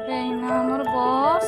আমার বস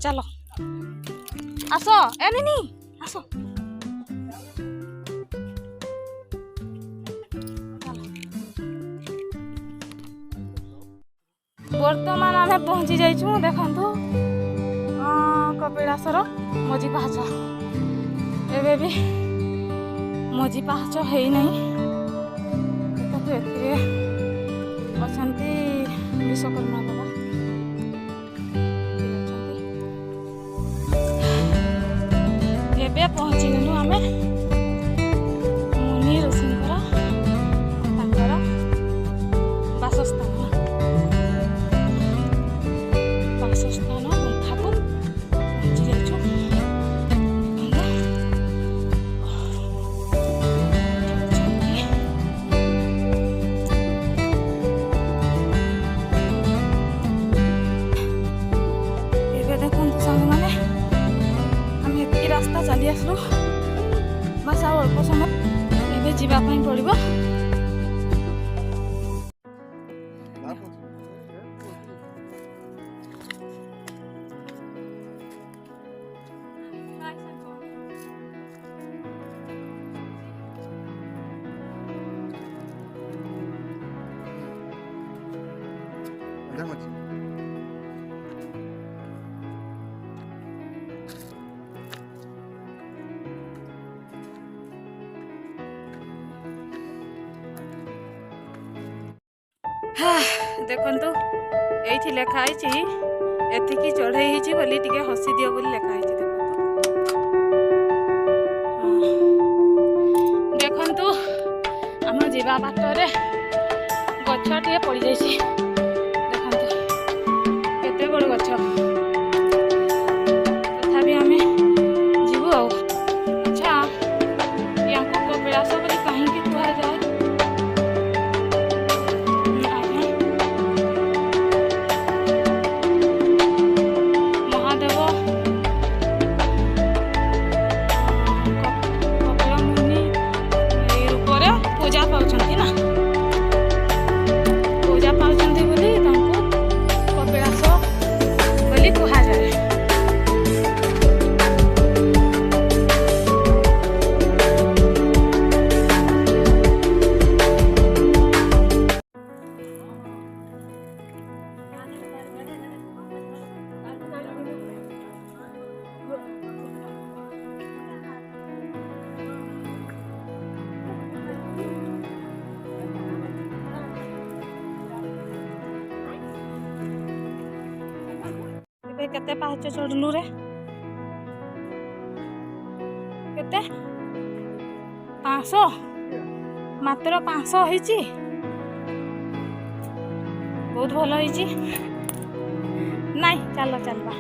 चलो आसो एनी आसो बर्तमान आम पहुँची जाइछू देखंतु कपिलासर मझी पाहाच एबे भी मझी पाहाच है नहीं अछंती विश्वकर्मा बाबा पहुँची गलु आम मुनि ऋषिंकर बासस्थान गुंफा को पहुँची जाइछु। देखु सांग मैंने रास्ता चली आसलु बस आ अल्प समय एबे जीवाई पड़ो। देखंतु एठी लेखा आइछि एथिकी चढ़ई हिछि बोली टिके हसी दियो बोली लेखा आइछि। देखंतु हम जीवा बाटरे गछ टिए पड़ी जाइछि देखंतु केते बड़ गछ तथापि आमे जीवु आ। अच्छा याको कपिलास बोली काहे कि कुआ जाय केते पाहच चढ़लु रे केते 500 मात्र 500 होइछि बहुत भल होइछि। नहीं चलो चलबा।